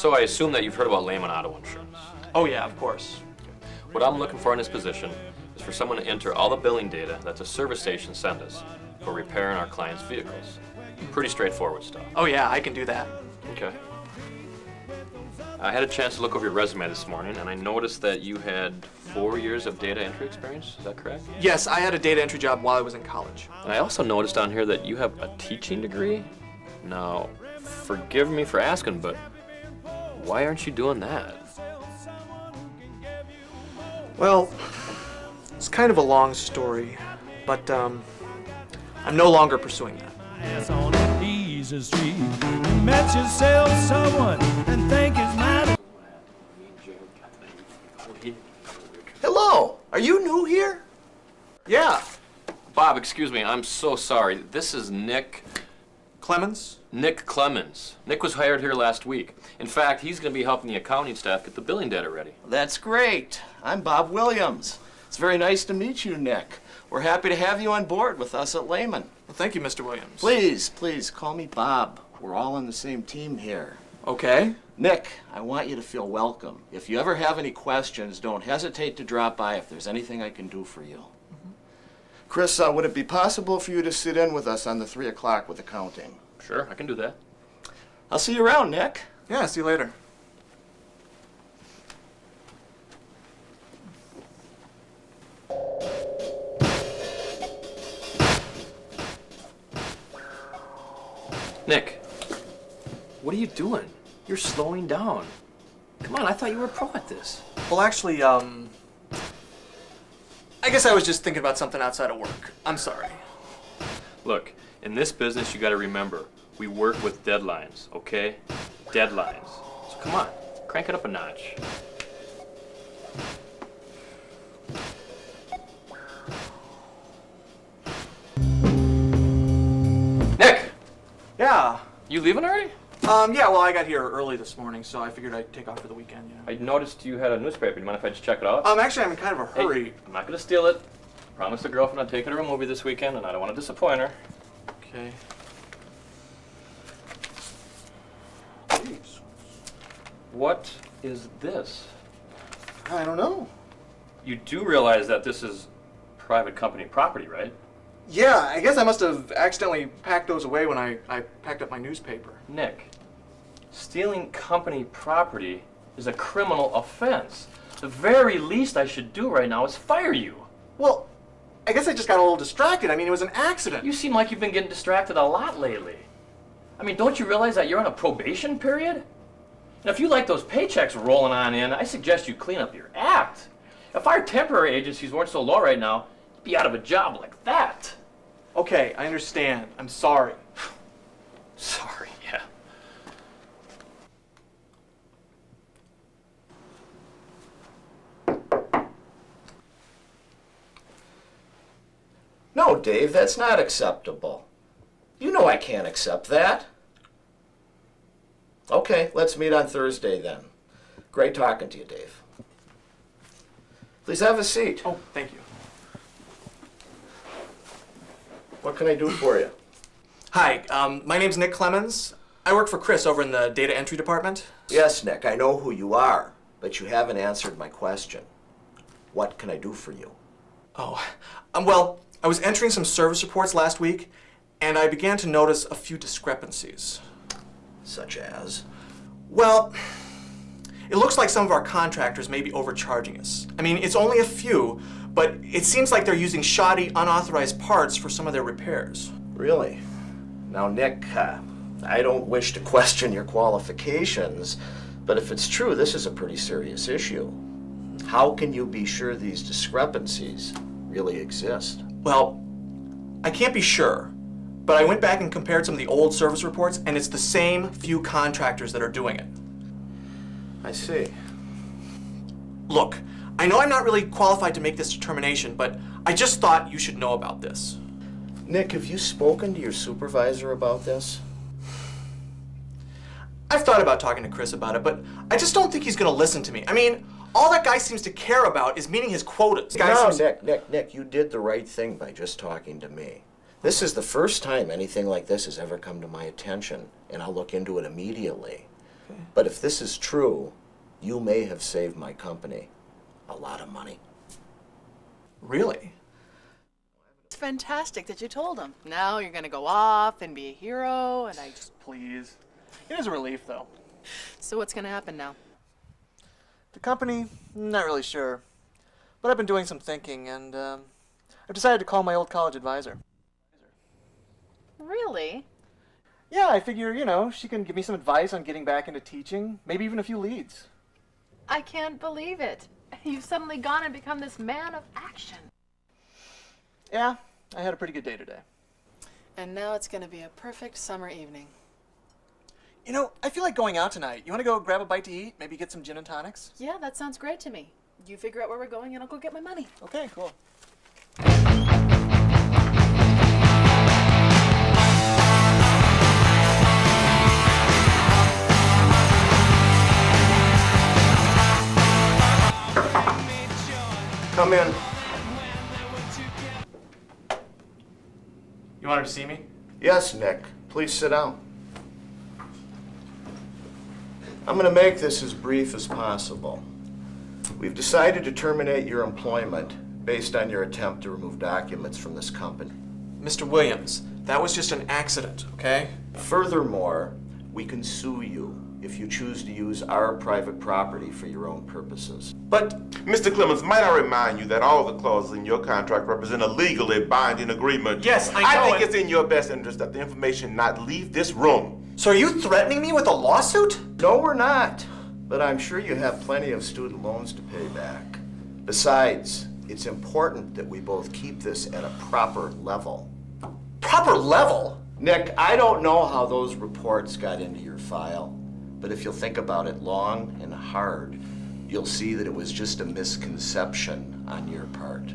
So I assume that you've heard about Lehman Auto Insurance. Oh yeah, of course. What I'm looking for in this position is for someone to enter all the billing data that the service station send us for repairing our clients' vehicles. Pretty straightforward stuff. Oh yeah, I can do that. Okay. I had a chance to look over your resume this morning, and I noticed that you had 4 years of data entry experience. Is that correct? Yes, I had a data entry job while I was in college. And I also noticed on here that you have a teaching degree. Now, forgive me for asking, but why aren't you doing that? Well, it's kind of a long story, but I'm no longer pursuing that. On an easy street, you met yourself someone and think it's mine. Hello, are you new here? Yeah, Bob, excuse me, I'm so sorry. This is Nick Clemens? Clemens. Nick was hired here last week. In fact, he's going to be helping the accounting staff get the billing data ready. That's great. I'm Bob Williams. It's very nice to meet you, Nick. We're happy to have you on board with us at Lehman. Well, thank you, Mr. Williams. Please, call me Bob. We're all on the same team here. Okay. Nick, I want you to feel welcome. If you ever have any questions, don't hesitate to drop by if there's anything I can do for you. Chris, would it be possible for you to sit in with us on the 3 o'clock with accounting? Sure, I can do that. I'll see you around, Nick. Yeah, see you later. Nick, what are you doing? You're slowing down. Come on, I thought you were a pro at this. Well, actually, I guess I was just thinking about something outside of work. I'm sorry. Look, in this business, you got to remember, we work with deadlines, okay? Deadlines. So come on, crank it up a notch. Nick, Yeah. you leaving already? Yeah, well, I got here early this morning, so I figured I'd take off for the weekend, you know. I noticed you had a newspaper. Do you mind if I just check it out? Actually, I'm in kind of a hurry. Hey, I'm not going to steal it. Promised the girlfriend I'd take her to a movie this weekend, and I don't want to disappoint her. Okay. Jeez. What is this? I don't know. You do realize that this is private company property, right? Yeah, I guess I must have accidentally packed those away when I packed up my newspaper. Nick, stealing company property is a criminal offense. The very least I should do right now is fire you. Well, I guess I just got a little distracted. I mean, it was an accident. You seem like you've been getting distracted a lot lately. I mean, don't you realize that you're on a probation period? And if you like those paychecks rolling on in, I suggest you clean up your act. If our temporary agencies weren't so low right now, you'd be out of a job like that. Okay, I understand. I'm sorry. Sorry, yeah. No, Dave, that's not acceptable. You know I can't accept that. Okay, let's meet on Thursday then. Great talking to you, Dave. Please have a seat. Oh, thank you. What can I do for you? Hi, my name's Nick Clemens. I work for Chris over in the data entry department. Yes, Nick, I know who you are, but you haven't answered my question. What can I do for you? Oh, well, I was entering some service reports last week, and I began to notice a few discrepancies. Such as? Well, it looks like some of our contractors may be overcharging us. I mean, it's only a few, but it seems like they're using shoddy, unauthorized parts for some of their repairs. Really? Now, Nick, I don't wish to question your qualifications, but if it's true, this is a pretty serious issue. How can you be sure these discrepancies really exist? Well, I can't be sure, but I went back and compared some of the old service reports, and it's the same few contractors that are doing it. I see. Look, I know I'm not really qualified to make this determination, but I just thought you should know about this. Nick, have you spoken to your supervisor about this? I've thought about talking to Chris about it, but I just don't think he's going to listen to me. I mean, all that guy seems to care about is meeting his quotas. No, Nick, you did the right thing by just talking to me. This is the first time anything like this has ever come to my attention, and I'll look into it immediately. But if this is true, you may have saved my company a lot of money. Really? It's fantastic that you told him. Now you're gonna go off and be a hero, and I just... Please. It is a relief, though. So what's gonna happen now? The company, not really sure. But I've been doing some thinking, and I've decided to call my old college advisor. Really? Yeah, I figure, she can give me some advice on getting back into teaching, maybe even a few leads. I can't believe it. You've suddenly gone and become this man of action. Yeah, I had a pretty good day today. And now it's gonna be a perfect summer evening. I feel like going out tonight. You want to go grab a bite to eat? Maybe get some gin and tonics? Yeah, that sounds great to me. You figure out where we're going and I'll go get my money. Okay, cool. Come in. You wanted to see me? Yes, Nick. Please sit down. I'm going to make this as brief as possible. We've decided to terminate your employment based on your attempt to remove documents from this company. Mr. Williams, that was just an accident, okay? Furthermore, we can sue you if you choose to use our private property for your own purposes. But Mr. Clemens, might I remind you that all the clauses in your contract represent a legally binding agreement? Yes, I know think it. it's in your best interest that the information not leave this room. so are you threatening me with a lawsuit? No, we're not. But I'm sure you have plenty of student loans to pay back. Besides, it's important that we both keep this at a proper level. Proper level? Nick, I don't know how those reports got into your file, but if you'll think about it long and hard, you'll see that it was just a misconception on your part.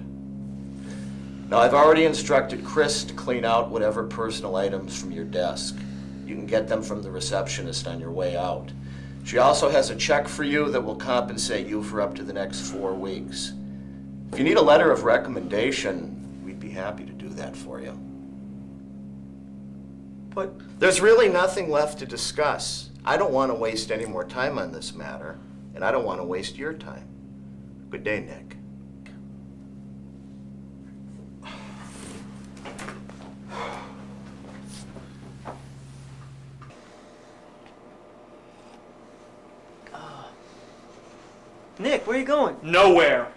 Now, I've already instructed Chris to clean out whatever personal items from your desk. You can get them from the receptionist on your way out. She also has a check for you that will compensate you for up to the next 4 weeks. If you need a letter of recommendation, we'd be happy to do that for you. But There's really nothing left to discuss. I don't want to waste any more time on this matter, and I don't want to waste your time. Good day, Nick. Nick, where are you going? nowhere.